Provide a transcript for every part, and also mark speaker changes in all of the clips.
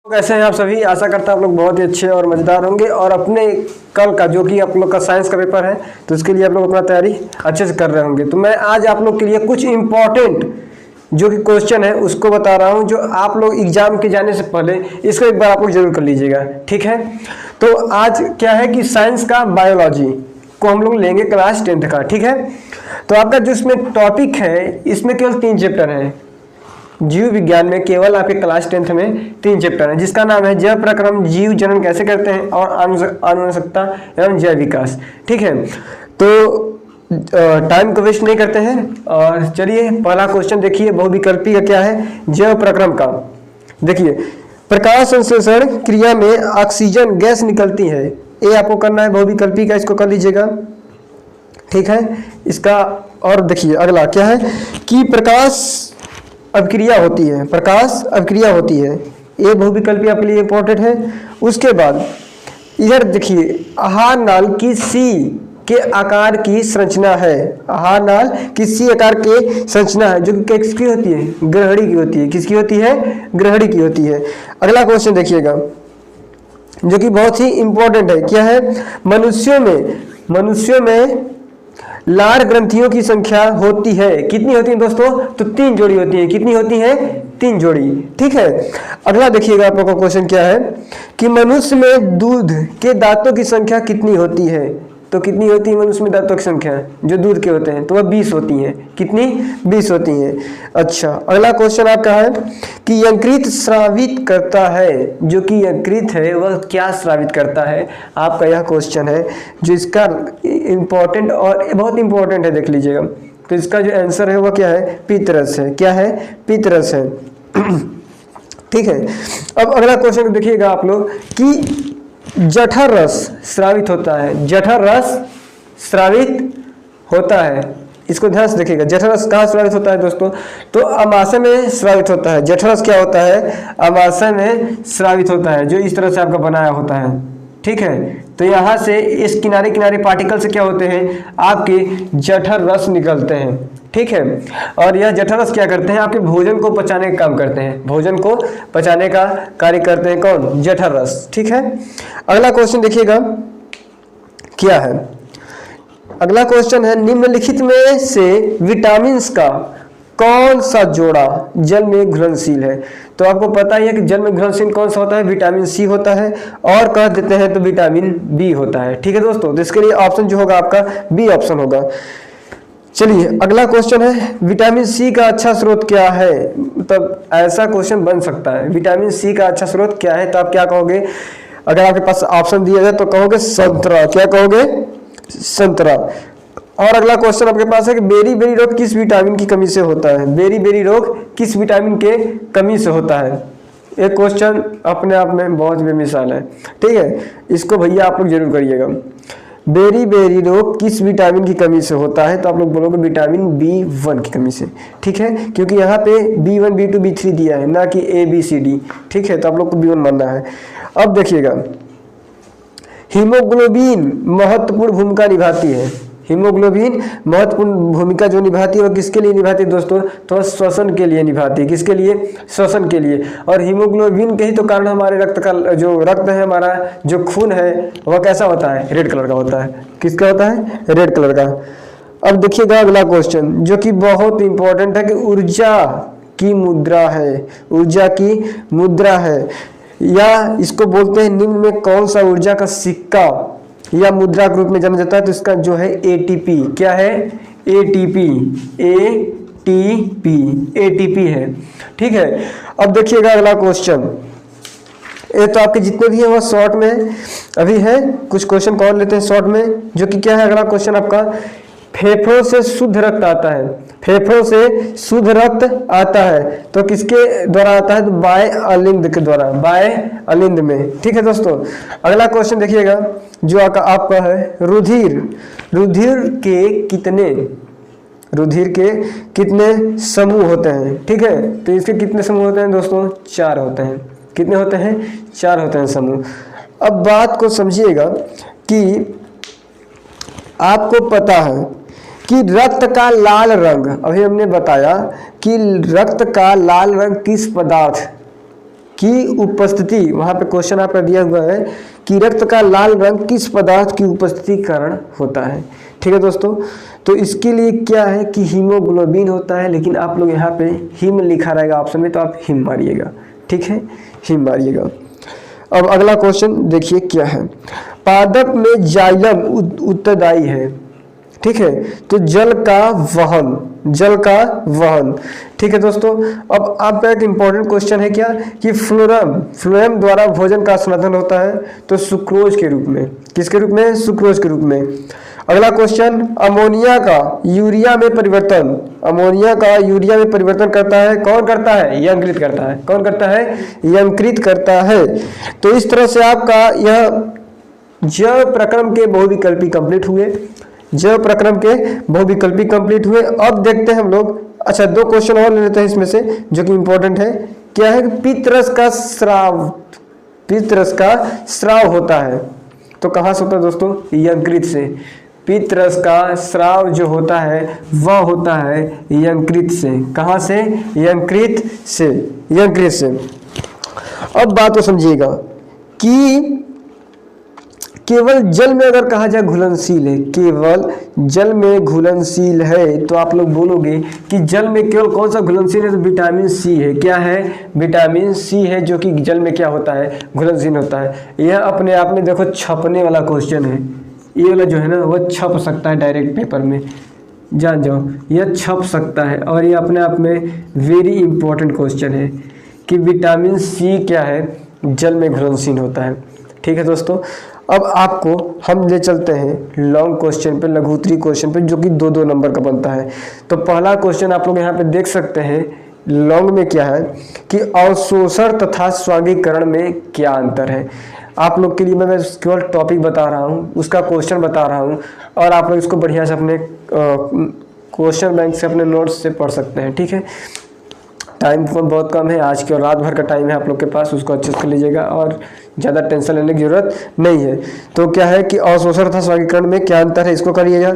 Speaker 1: कैसे हैं आप सभी। आशा करता हूं आप लोग बहुत ही अच्छे और मज़ेदार होंगे और अपने कल का जो कि आप लोग का साइंस का पेपर है तो उसके लिए आप लोग अपना तैयारी अच्छे से कर रहे होंगे। तो मैं आज आप लोग के लिए कुछ इम्पोर्टेंट जो कि क्वेश्चन है उसको बता रहा हूं, जो आप लोग एग्जाम के जाने से पहले इसको एक बार आप लोग जरूर कर लीजिएगा, ठीक है। तो आज क्या है कि साइंस का बायोलॉजी को हम लोग लेंगे क्लास 10th का, ठीक है। तो आपका जो इसमें टॉपिक है इसमें केवल 3 चैप्टर हैं। जीव विज्ञान में केवल आपके क्लास 10th में 3 चैप्टर हैं, जिसका नाम है जैव प्रक्रम, जीव जनन कैसे करते हैं और आनुवंशिकता एवं जैव विकास, ठीक है। तो टाइम को वेस्ट नहीं करते हैं और चलिए पहला क्वेश्चन देखिए, बहुविकल्पी का क्या है, जैव प्रक्रम का। देखिए, प्रकाश संश्लेषण क्रिया में ऑक्सीजन गैस निकलती है, ये आपको करना है बहुविकल्पी का, इसको कर लीजिएगा, ठीक है। इसका और देखिए अगला क्या है कि प्रकाश अभिक्रिया होती है, प्रकाश अभिक्रिया होती है, ये बहुविकल्पी आपके लिए इंपॉर्टेंट है। उसके बाद इधर देखिए, आहार नाल किसी के आकार की संरचना है, आहार नाल किसी आकार के संरचना है जो कि किसकी होती है, ग्रहणी की होती है। किसकी होती है, ग्रहणी की होती है। अगला क्वेश्चन देखिएगा जो कि बहुत ही इंपॉर्टेंट है, क्या है, मनुष्यों में लार ग्रंथियों की संख्या होती है, कितनी होती है दोस्तों, तो 3 जोड़ी होती है। कितनी होती है, 3 जोड़ी, ठीक है। अगला देखिएगा आप लोगों का क्वेश्चन क्या है कि मनुष्य में दूध के दांतों की संख्या कितनी होती है, तो कितनी होती है मनुष्य में दांतों की संख्या जो दूध के होते हैं, तो वह 20 होती हैं। कितनी, 20 होती हैं। अच्छा, अगला क्वेश्चन आपका है कि यकृत स्रावित करता है, जो कि यकृत है वह क्या स्रावित करता है, आपका यह क्वेश्चन है जो इसका इम्पोर्टेंट और बहुत इंपॉर्टेंट है, देख लीजिएगा। तो इसका जो आंसर है वह क्या है, पीतरस है। क्या है, पीतरस है, ठीक है। अब अगला क्वेश्चन देखिएगा आप लोग कि जठर रस स्रावित होता है, जठर रस स्रावित होता है, इसको ध्यान से देखिएगा। जठर रस कहाँ स्रावित होता है दोस्तों, तो अमाशय में स्रावित होता है। जठर रस क्या होता है, अमाशय में स्रावित होता है, जो इस तरह से आपका बनाया होता है, ठीक है। तो यहाँ से इस किनारे किनारे पार्टिकल से क्या होते हैं, आपके जठर रस निकलते हैं, ठीक है। और यह जठर रस क्या करते हैं, आपके भोजन को पचाने का काम करते हैं, भोजन को पचाने का कार्य करते हैं, कौन, जठर रस, ठीक है। अगला क्वेश्चन देखिएगा क्या है। अगला क्वेश्चन है निम्नलिखित में से विटामिन का कौन सा जोड़ा जल में घुलनशील है। तो आपको पता ही है कि जल में घुलनशील कौन सा होता है, विटामिन सी होता है, और कह देते हैं तो विटामिन बी होता है, ठीक है दोस्तों। तो इसके लिए ऑप्शन जो होगा आपका बी ऑप्शन होगा। चलिए अगला क्वेश्चन है विटामिन सी का अच्छा स्रोत क्या है, मतलब ऐसा क्वेश्चन बन सकता है, विटामिन सी का अच्छा स्रोत क्या है, तो आप क्या कहोगे, अगर आपके पास ऑप्शन दिया जाए तो कहोगे संतरा। क्या कहोगे, संतरा। और अगला क्वेश्चन आपके पास है कि बेरी बेरी रोग किस विटामिन की कमी से होता है, बेरी बेरी रोग किस विटामिन के कमी से होता है। एक क्वेश्चन अपने आप में बहुत बेमिसाल है, ठीक है, इसको भैया आप लोग जरूर करिएगा। बेरी बेरी रोग किस विटामिन की कमी से होता है, तो आप लोग बोलोगे विटामिन B1 की कमी से, ठीक है, क्योंकि यहाँ पे B1 B2 B3 दिया है, ना कि ABCD, ठीक है। तो आप लोग को B1 मानना है। अब देखिएगा, हीमोग्लोबिन महत्वपूर्ण भूमिका निभाती है, हीमोग्लोबिन महत्वपूर्ण भूमिका जो निभाती है वो किसके लिए निभाती है दोस्तों, तो श्वसन के लिए निभाती है। किसके लिए, श्वसन के लिए। और हीमोग्लोबिन के ही तो कारण हमारे रक्त का जो रक्त है, हमारा जो खून है वह कैसा होता है, रेड कलर का होता है। किसका होता है, रेड कलर का। अब देखिएगा अगला क्वेश्चन जो कि बहुत इंपॉर्टेंट है कि ऊर्जा की मुद्रा है, ऊर्जा की मुद्रा है, या इसको बोलते हैं निम्न में कौन सा ऊर्जा का सिक्का या मुद्रा के रूप में जाना जाता है, तो इसका जो है ATP। क्या है, ATP, ATP है, ठीक है। अब देखिएगा अगला क्वेश्चन, ये तो आपके जितने भी हैं वो शॉर्ट में अभी है, कुछ क्वेश्चन कौन लेते हैं शॉर्ट में, जो कि क्या है अगला क्वेश्चन आपका, फेफड़ों से शुद्ध रक्त आता है, फेफड़ों से शुद्ध रक्त आता है, तो किसके द्वारा आता है, तो बाएं अलिंद के द्वारा, बाएं अलिंद में, ठीक है दोस्तों। अगला क्वेश्चन देखिएगा जो आपका है रुधिर के कितने समूह होते हैं, ठीक है। तो इसके कितने समूह होते हैं दोस्तों, 4 होते हैं। कितने होते हैं, 4 होते हैं समूह। अब बात को समझिएगा कि आपको पता है कि रक्त का लाल रंग, अभी हमने बताया कि रक्त का लाल रंग की उपस्थिति, वहाँ पे क्वेश्चन आपका दिया हुआ है कि रक्त का लाल रंग किस पदार्थ की उपस्थिति के कारण होता है। ठीक है दोस्तों, तो इसके लिए क्या है कि हीमोग्लोबिन होता है, लेकिन आप लोग यहाँ पे हिम लिखा रहेगा ऑप्शन में, तो आप हिम मारिएगा। ठीक है, हिम मारिएगा। अब अगला क्वेश्चन देखिए क्या है। पादप में जाइलम उत्तरदायी है। ठीक है, तो जल का वहन, जल का वहन। ठीक है दोस्तों, अब आपका एक इंपॉर्टेंट क्वेश्चन है क्या कि फ्लोएम द्वारा भोजन का स्नातन होता है, तो सुक्रोज के रूप में। किसके रूप में? सुक्रोज के रूप में। अगला क्वेश्चन, अमोनिया का यूरिया में परिवर्तन, अमोनिया का यूरिया में परिवर्तन करता है, कौन करता है? यंत्रित करता है। कौन करता है? यंत्रित करता है। तो इस तरह से आपका यह जैव प्रक्रम के बहुविकल्पी कंप्लीट हुए, जैव प्रक्रम के बहुविकल्पी कंप्लीट हुए। अब देखते हैं हम लोग, अच्छा 2 क्वेश्चन और ले लेते हैं इसमें से जो कि इंपॉर्टेंट है। क्या है? पित्तरस का स्राव, पित्तरस का स्राव होता है, तो कहाँ से होता है दोस्तों? यकृत से। पित्तरस का स्राव जो होता है वह होता है यकृत से। कहाँ से? यकृत से, यकृत से। अब बात को समझिएगा कि केवल जल में अगर कहा जाए घुलनशील है, केवल जल में घुलनशील है, तो आप लोग बोलोगे कि जल में केवल कौन सा घुलनशील है? तो विटामिन सी है। क्या है? विटामिन सी है, जो कि जल में क्या होता है? घुलनशील होता है। यह अपने आप में देखो छपने वाला क्वेश्चन है, ये वाला जो है ना वह छप सकता है डायरेक्ट पेपर में, जान जाओ यह छप सकता है। और ये अपने आप में वेरी इंपॉर्टेंट क्वेश्चन है कि विटामिन सी क्या है? जल में घुलनशील होता है। ठीक है दोस्तों, अब आपको हम ले चलते हैं लॉन्ग क्वेश्चन पे, लघु उत्तरीय क्वेश्चन पे, जो कि 2-2 नंबर का बनता है। तो पहला क्वेश्चन आप लोग यहाँ पे देख सकते हैं, लॉन्ग में क्या है कि अवशोषण तथा स्वांगीकरण में क्या अंतर है। आप लोग के लिए मैं केवल टॉपिक बता रहा हूँ, उसका क्वेश्चन बता रहा हूँ, और आप लोग इसको बढ़िया से अपने क्वेश्चन बैंक से, अपने नोट्स से पढ़ सकते हैं। ठीक है, टाइम बहुत कम है आज की, और रात भर का टाइम है आप लोग के पास, उसको अच्छे से कर लीजिएगा और ज़्यादा टेंशन लेने की जरूरत नहीं है। तो क्या है कि अवशोषण तथा स्वांगीकरण में क्या अंतर है, इसको करिएगा।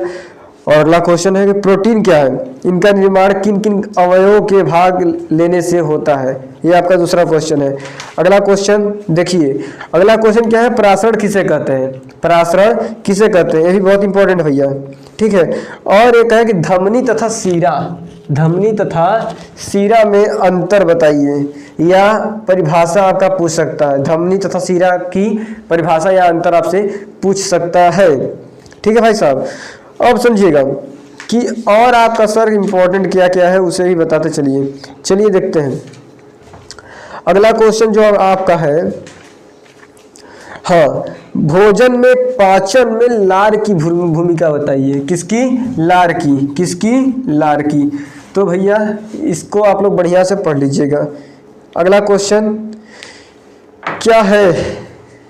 Speaker 1: और अगला क्वेश्चन है कि प्रोटीन क्या है, इनका निर्माण किन किन अवयवों के भाग लेने से होता है, ये आपका दूसरा क्वेश्चन है। अगला क्वेश्चन देखिए, अगला क्वेश्चन क्या है? परासरण किसे कहते हैं, परासरण किसे कहते हैं, ये भी बहुत इंपॉर्टेंट भैया। ठीक है, और एक है कि धमनी तथा सीरा, धमनी तथा सीरा में अंतर बताइए, या परिभाषा आपका पूछ सकता है। धमनी तथा सीरा की परिभाषा या अंतर आपसे पूछ सकता है। ठीक है भाई साहब, अब समझिएगा कि और आपका सर इंपॉर्टेंट क्या क्या है उसे भी बताते चलिए। चलिए देखते हैं अगला क्वेश्चन जो आपका है। हाँ, भोजन में पाचन में लार की भूमिका बताइए। किसकी? लार की। किसकी? लार की। तो भैया इसको आप लोग बढ़िया से पढ़ लीजिएगा। अगला क्वेश्चन क्या है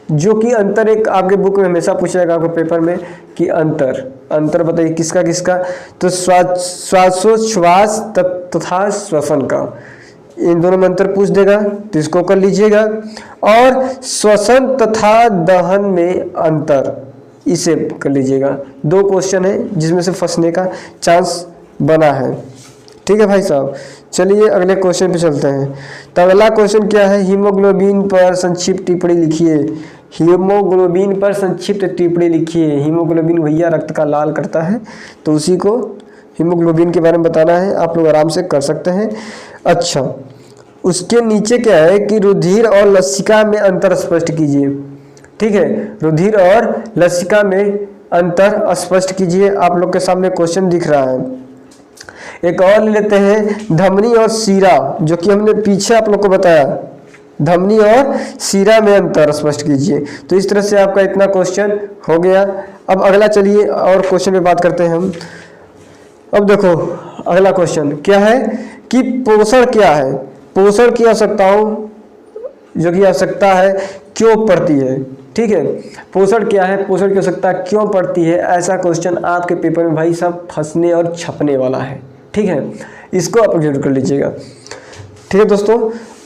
Speaker 1: जो कि अंतर, एक आपके बुक में हमेशा पूछा जाएगा आपके पेपर में कि अंतर, अंतर बताइए किसका किसका? तो श्वासोच्छ्वास तथा श्वसन का, इन दोनों में अंतर पूछ देगा, तो इसको कर लीजिएगा। और श्वसन तथा दहन में अंतर, इसे कर लीजिएगा। 2 क्वेश्चन है जिसमें से फंसने का चांस बना है। ठीक है भाई साहब, चलिए अगले क्वेश्चन पे चलते हैं। तो अगला क्वेश्चन क्या है? हीमोग्लोबिन पर संक्षिप्त टिप्पणी लिखिए। हीमोग्लोबिन पर संक्षिप्त टिप्पणी लिखिए। हीमोग्लोबिन भैया रक्त का लाल करता है, तो उसी को हीमोग्लोबिन के बारे में बताना है। आप लोग आराम से कर सकते हैं। अच्छा, उसके नीचे क्या है कि रुधिर और लसिका में अंतर स्पष्ट कीजिए। ठीक है, रुधिर और लसिका में अंतर स्पष्ट कीजिए। आप लोग के सामने क्वेश्चन दिख रहा है। एक और ले लेते हैं, धमनी और सीरा, जो कि हमने पीछे आप लोग को बताया। धमनी और सीरा में अंतर स्पष्ट कीजिए। तो इस तरह से आपका इतना क्वेश्चन हो गया। अब अगला चलिए और क्वेश्चन पे बात करते हैं हम। अब देखो अगला क्वेश्चन क्या है कि पोषण क्या है, पोषण की आवश्यकताओं, जो कि आवश्यकता है क्यों पड़ती है। ठीक है, पोषण क्या है, पोषण की आवश्यकता क्यों पड़ती है, ऐसा क्वेश्चन आपके पेपर में भाई साहब फंसने और छपने वाला है। ठीक है, इसको आप जरूर कर लीजिएगा। ठीक है दोस्तों,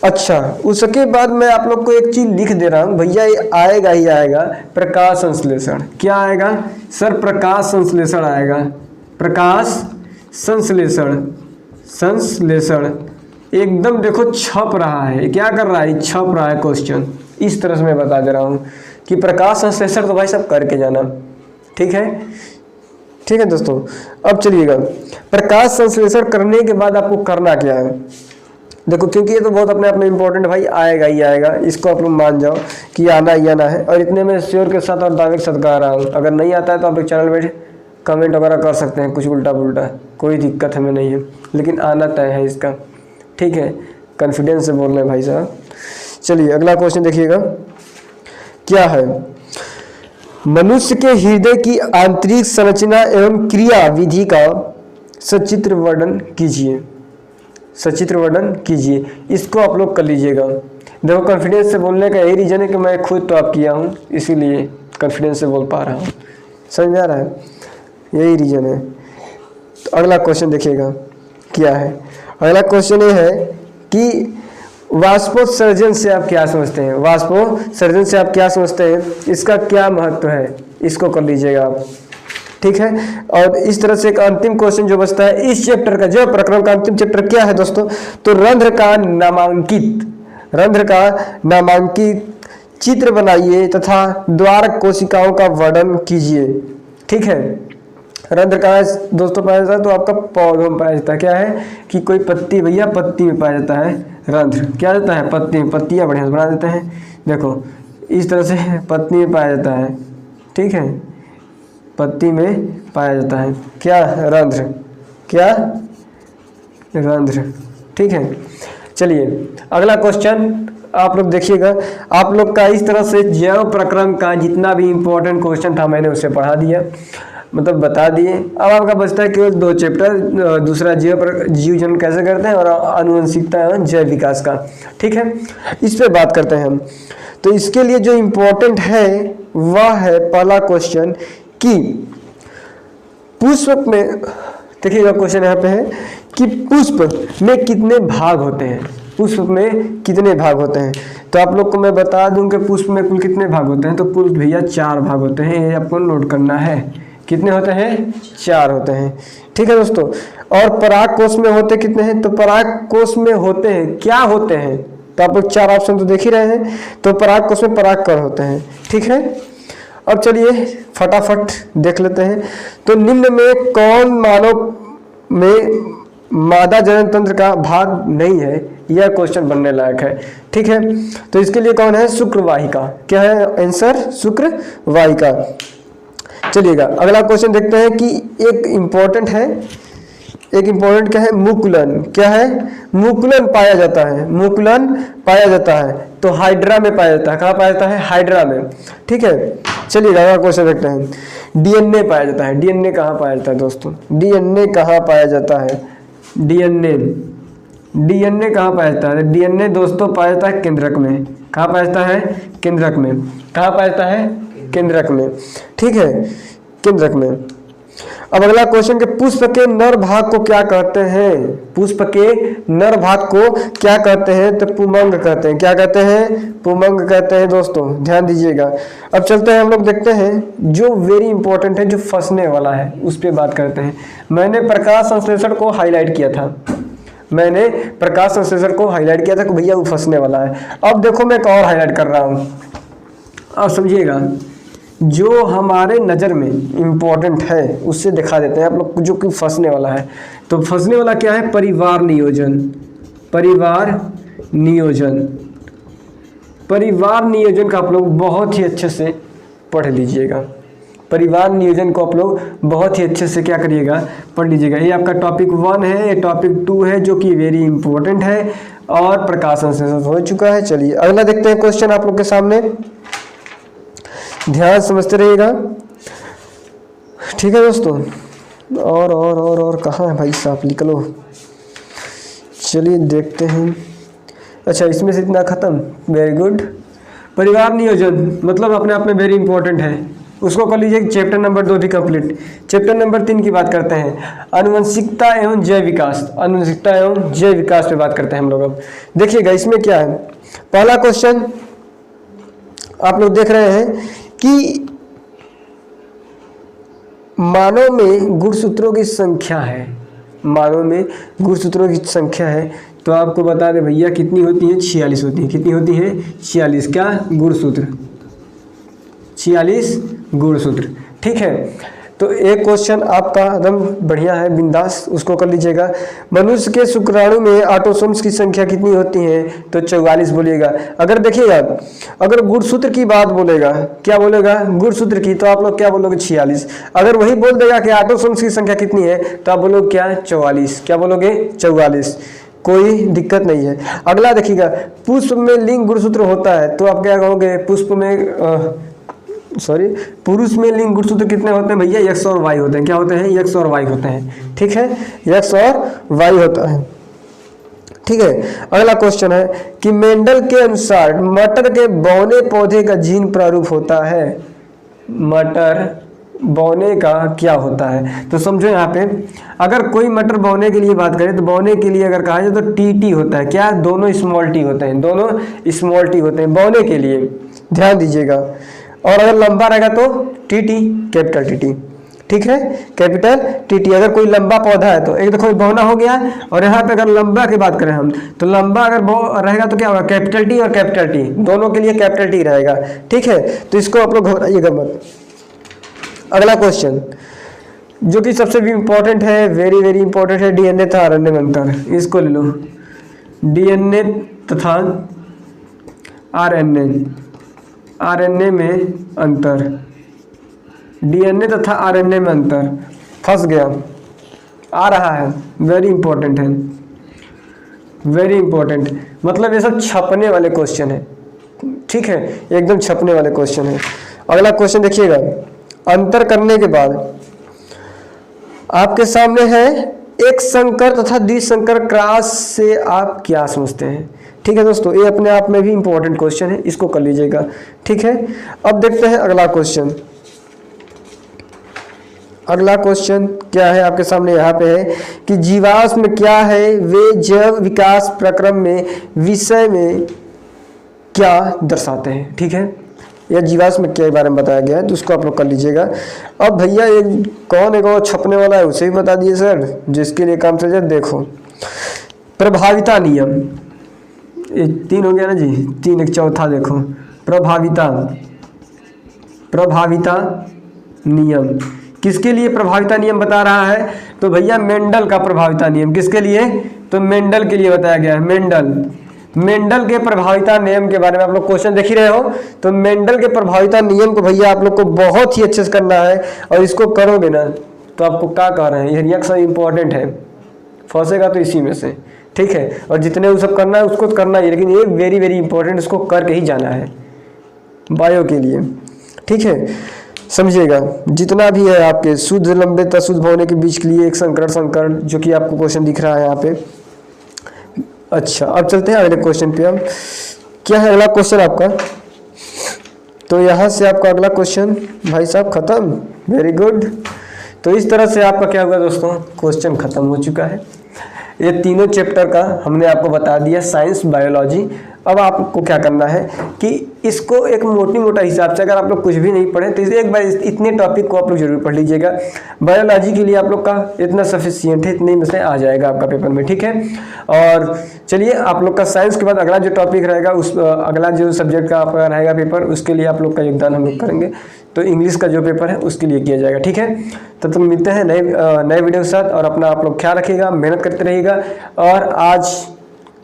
Speaker 1: अच्छा उसके बाद मैं आप लोग को एक चीज लिख दे रहा हूँ भैया, ये आएगा ही आएगा, प्रकाश संश्लेषण। क्या आएगा सर? प्रकाश संश्लेषण आएगा। प्रकाश संश्लेषण, संश्लेषण एकदम देखो छप रहा है, क्या कर रहा है, छप रहा है क्वेश्चन। इस तरह से मैं बता दे रहा हूँ कि प्रकाश संश्लेषण तो भाई सब करके जाना, ठीक है, ठीक है दोस्तों। अब चलिएगा, प्रकाश संश्लेषण करने के बाद आपको करना क्या है, देखो क्योंकि ये तो बहुत अपने आप में इंपॉर्टेंट भाई, आएगा ही आएगा, इसको आप लोग मान जाओ कि आना ही आना है। और इतने में श्योर के साथ और दावे के साथ गा रहा हूँ, अगर नहीं आता है तो आप एक चैनल में कमेंट वगैरह कर सकते हैं, कुछ उल्टा पुल्टा, कोई दिक्कत हमें नहीं है, लेकिन आना तय है इसका, ठीक है, कॉन्फिडेंस से बोल रहे हैं भाई साहब। चलिए अगला क्वेश्चन देखिएगा, क्या है, मनुष्य के हृदय की आंतरिक संरचना एवं क्रिया विधि का सचित्र वर्णन कीजिए, सचित्र वर्णन कीजिए। इसको आप लोग कर लीजिएगा। देखो कॉन्फिडेंस से बोलने का यही रीजन है कि मैं खुद तो आप किया हूँ, इसीलिए कॉन्फिडेंस से बोल पा रहा हूँ, समझ में आ रहा है, यही रीजन है। तो अगला क्वेश्चन देखिएगा क्या है, अगला क्वेश्चन ये है कि वाष्पोत्सर्जन से आप क्या समझते हैं, वाष्पोत्सर्जन से आप क्या समझते हैं, इसका क्या महत्व है, इसको कर लीजिएगा आप, ठीक है। और इस तरह से एक अंतिम क्वेश्चन जो बचता है इस चैप्टर का, जो प्रक्रम का अंतिम चैप्टर क्या है दोस्तों, तो रंध्र का नामांकित, रंध्र का नामांकित चित्र बनाइए तथा द्वार कोशिकाओं का वर्णन कीजिए, ठीक है। रंध्र का दोस्तों पाया जाता है तो आपका पौधों में पाया जाता है, क्या है कि कोई पत्ती, भैया पत्ती में पाया जाता है रंध्र, क्या जाता है पत्ती में, पत्तियाँ बढ़िया से बना देते हैं, देखो इस तरह से पत्ती में पाया जाता है, ठीक है, पत्ती में पाया जाता है क्या, रंध्र, क्या रंध्र, ठीक है। चलिए अगला क्वेश्चन आप लोग देखिएगा, आप लोग का इस तरह से जैव प्रक्रम का जितना भी इम्पोर्टेंट क्वेश्चन था मैंने उसे पढ़ा दिया, मतलब बता दिए। अब आपका बचता है केवल 2 चैप्टर, दूसरा जीव जन्म कैसे करते हैं और आनुवंशिकता एवं जैव विकास का, ठीक है, इस पे बात करते हैं हम। तो इसके लिए जो इम्पोर्टेंट है वह है पहला क्वेश्चन कि पुष्प में, देखिएगा क्वेश्चन यहाँ पे है कि पुष्प में कितने भाग होते हैं, पुष्प में कितने भाग होते हैं। तो आप लोग को मैं बता दूं कि पुष्प में कुल कितने भाग होते हैं, तो कुल भैया 4 भाग होते हैं, ये आपको नोट करना है, कितने होते हैं, 4 होते हैं, ठीक है दोस्तों। और पराग कोश में होते कितने हैं, तो पराग कोश में होते हैं, क्या होते हैं, तो आप लोग 4 ऑप्शन तो देख ही रहे हैं, तो पराग कोश में परागकण होते हैं, ठीक है। अब चलिए फटाफट देख लेते हैं, तो निम्न में कौन मानव में मादा जनन तंत्र का भाग नहीं है, यह क्वेश्चन बनने लायक है, ठीक है। तो इसके लिए कौन है, शुक्रवाहिका, क्या है आंसर, शुक्रवाहिका। चलिएगा अगला क्वेश्चन देखते हैं कि एक इम्पोर्टेंट है, एक इम्पोर्टेंट क्या है, मुकुलन, क्या है, मुकुलन पाया जाता है, मुकुलन पाया जाता है, तो हाइड्रा में पाया जाता है, कहाँ पाया जाता है, हाइड्रा में, ठीक है। चलिए अगला क्वेश्चन देखते हैं, डीएनए पाया जाता है, डीएनए कहाँ पाया जाता है दोस्तों, डीएनए कहाँ पाया जाता है, डीएनए, डीएनए कहाँ पाया जाता है, डीएनए दोस्तों पाया जाता है केंद्रक में, कहाँ पाया जाता है, केंद्रक में, कहाँ पाया जाता है, केंद्रक में, ठीक है, केंद्रक में। अब अगला क्वेश्चन के पुष्प के नर भाग को क्या कहते हैं, पुष्प के नर भाग को क्या कहते हैं, तो पुमंग कहते हैं, क्या कहते हैं, पुमंग कहते हैं दोस्तों, ध्यान दीजिएगा। अब चलते हैं हम लोग देखते हैं जो वेरी इंपॉर्टेंट है, जो फंसने वाला है उस पर बात करते हैं। मैंने प्रकाश संश्लेषण को हाईलाइट किया था, मैंने प्रकाश संश्लेषण को हाईलाइट किया था कि भैया वो फंसने वाला है। अब देखो मैं एक और हाईलाइट कर रहा हूँ, अब समझिएगा, जो हमारे नज़र में इम्पोर्टेंट है उससे दिखा देते हैं आप लोग, जो कि फंसने वाला है। तो फंसने वाला क्या है, परिवार नियोजन, परिवार नियोजन, परिवार नियोजन का आप लोग बहुत ही अच्छे से पढ़ लीजिएगा, परिवार नियोजन को आप लोग बहुत ही अच्छे से क्या करिएगा, पढ़ लीजिएगा। ये आपका टॉपिक 1 है, ये टॉपिक 2 है जो कि वेरी इंपॉर्टेंट है और प्रकाश संश्लेषण हो चुका है। चलिए अगला देखते हैं क्वेश्चन आप लोग के सामने, ध्यान समझते रहिएगा, ठीक है दोस्तों। और कहाँ है भाई साहब, निकलो, चलिए देखते हैं। अच्छा इसमें से इतना खत्म, वेरी गुड। परिवार नियोजन मतलब अपने आप में वेरी इंपॉर्टेंट है, उसको कर लीजिए। चैप्टर नंबर 2 भी कंप्लीट। चैप्टर नंबर 3 की बात करते हैं, आनुवंशिकता एवं जैव विकास, आनुवंशिकता एवं जैव विकास पे बात करते हैं हम लोग। अब देखिएगा इसमें क्या है, पहला क्वेश्चन आप लोग देख रहे हैं कि मानव में गुणसूत्रों की संख्या है, मानव में गुणसूत्रों की संख्या है तो आपको बता दें भैया कितनी होती है, 46 होती है। कितनी होती है? 46। क्या? गुणसूत्र, 46 गुणसूत्र। ठीक है, तो एक क्वेश्चन आपका एकदम बढ़िया है, बिंदास, उसको कर लीजिएगा। मनुष्य के शुक्राणु में ऑटोसोम्स की संख्या कितनी होती है? तो 44 बोलिएगा। अगर देखिएगा, अगर गुणसूत्र की बात बोलेगा, क्या बोलेगा? गुणसूत्र की, तो आप लोग क्या बोलोगे? 46। अगर वही बोल देगा कि ऑटोसोम्स की संख्या कितनी है, तो आप बोलोगे क्या? 44। क्या बोलोगे? 44। कोई दिक्कत नहीं है। अगला देखिएगा, पुष्प में लिंग गुणसूत्र होता है, तो आप क्या कहोगे? पुष्प में पुरुष में लिंग गुणसूत्र कितने होते हैं भैया? एक्स और वाई होते हैं। क्या होते हैं? एक्स और वाई होते हैं। ठीक है, एक्स और वाई होता है। ठीक है, अगला क्वेश्चन है कि मेंडल के अनुसार मटर के बौने पौधे का जीन प्रारूप होता है। मटर बौने का क्या होता है? तो समझो यहाँ पे, अगर कोई मटर बौने के लिए बात करें तो बौने के लिए अगर कहा जाए तो टी होता है। क्या? दोनों स्मॉल टी होते हैं, दोनों स्मॉल टी होते हैं बौने के लिए, ध्यान दीजिएगा। और अगर लंबा रहेगा तो टी, कैपिटल टी। ठीक है, कैपिटल टी। अगर कोई लंबा पौधा है तो एक देखो बौना हो गया, और यहाँ पे अगर लंबा की बात करें हम, तो लंबा अगर रहेगा तो क्या होगा? कैपिटल टी और कैपिटल टी, दोनों के लिए कैपिटल टी रहेगा। ठीक है, तो इसको आप लोग घबराइएगा मत। अगला क्वेश्चन जो कि सबसे भी इम्पोर्टेंट है, वेरी वेरी इंपॉर्टेंट है, डीएनए तथा आरएनए में अंतर। इसको ले लो, डीएनए तथा आरएनए में अंतर। डीएनए तथा आरएनए में अंतर, फंस गया, आ रहा है, वेरी इंपॉर्टेंट है, वेरी इंपॉर्टेंट। मतलब ये सब छपने वाले क्वेश्चन है। ठीक है, एकदम छपने वाले क्वेश्चन है। अगला क्वेश्चन देखिएगा, अंतर करने के बाद आपके सामने है एक संकर तथा द्विसंकर क्रॉस से आप क्या समझते हैं? ठीक है दोस्तों, ये अपने आप में भी इंपॉर्टेंट क्वेश्चन है, इसको कर लीजिएगा। ठीक है, अब देखते हैं अगला क्वेश्चन। अगला क्वेश्चन क्या है आपके सामने? यहाँ पे है कि जीवाश्म क्या है, वे जैव विकास प्रक्रम में विषय में क्या दर्शाते हैं। ठीक है, यह जीवाश्म के बारे में बताया गया है, तो उसको आप लोग कर लीजिएगा। अब भैया ये कौन एक और छपने वाला है, उसे भी बता दिए सर, जिसके लिए काम चल जाए। देखो, प्रभाविता नियम, ये 3 हो गया ना जी, 3, एक चौथा देखो, प्रभाविता नियम। किसके लिए प्रभाविता नियम बता रहा है? तो भैया मेंडल का प्रभाविता नियम। किसके लिए? तो मेंडल के लिए बताया गया है। मेंडल के प्रभाविता नियम के बारे में आप लोग क्वेश्चन देख ही रहे हो, तो मेंडल के प्रभाविता नियम को भैया आप लोग को बहुत ही अच्छे से करना है, और इसको करोगे ना तो आपको क्या कह रहे हैं, ये रिएक्शन इंपॉर्टेंट है, फंसेगा तो इसी में से। ठीक है, और जितने वो सब करना है उसको करना ही, लेकिन ये वेरी वेरी इंपॉर्टेंट, इसको करके ही जाना है बायो के लिए। ठीक है, समझिएगा, जितना भी है आपके शुद्ध लंबे तथा शुद्ध होने के बीच के लिए एक संकर, जो कि आपको क्वेश्चन दिख रहा है यहाँ पे। अच्छा, अब चलते हैं अगले क्वेश्चन पे। हम क्या है अगला क्वेश्चन आपका? तो यहाँ से आपका अगला क्वेश्चन भाई साहब खत्म, वेरी गुड। तो इस तरह से आपका क्या हुआ दोस्तों, क्वेश्चन खत्म हो चुका है। ये तीनों चैप्टर का हमने आपको बता दिया, साइंस, बायोलॉजी। अब आपको क्या करना है कि इसको एक मोटा हिसाब से, अगर आप लोग कुछ भी नहीं पढ़े तो एक बार इतने टॉपिक को आप लोग जरूर पढ़ लीजिएगा। बायोलॉजी के लिए आप लोग का इतना सफिशिएंट है, इतने में से आ जाएगा आपका पेपर में। ठीक है, और चलिए आप लोग का साइंस के बाद अगला जो टॉपिक रहेगा, उस अगला जो सब्जेक्ट का आपका रहेगा पेपर, उसके लिए आप लोग का योगदान हम लोग करेंगे। तो इंग्लिश का जो पेपर है उसके लिए किया जाएगा। ठीक है, तब तक मिलते हैं नए वीडियो के साथ, और अपना आप लोग ख्याल रखिएगा, मेहनत करते रहिएगा, और आज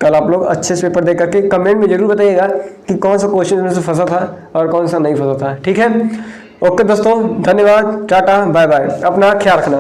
Speaker 1: कल आप लोग अच्छे से पेपर दे करके कमेंट में जरूर बताइएगा कि कौन सा क्वेश्चन में से फंसा था और कौन सा नहीं फंसा था। ठीक है, ओके दोस्तों, धन्यवाद, टाटा, बाय बाय, अपना ख्याल रखना।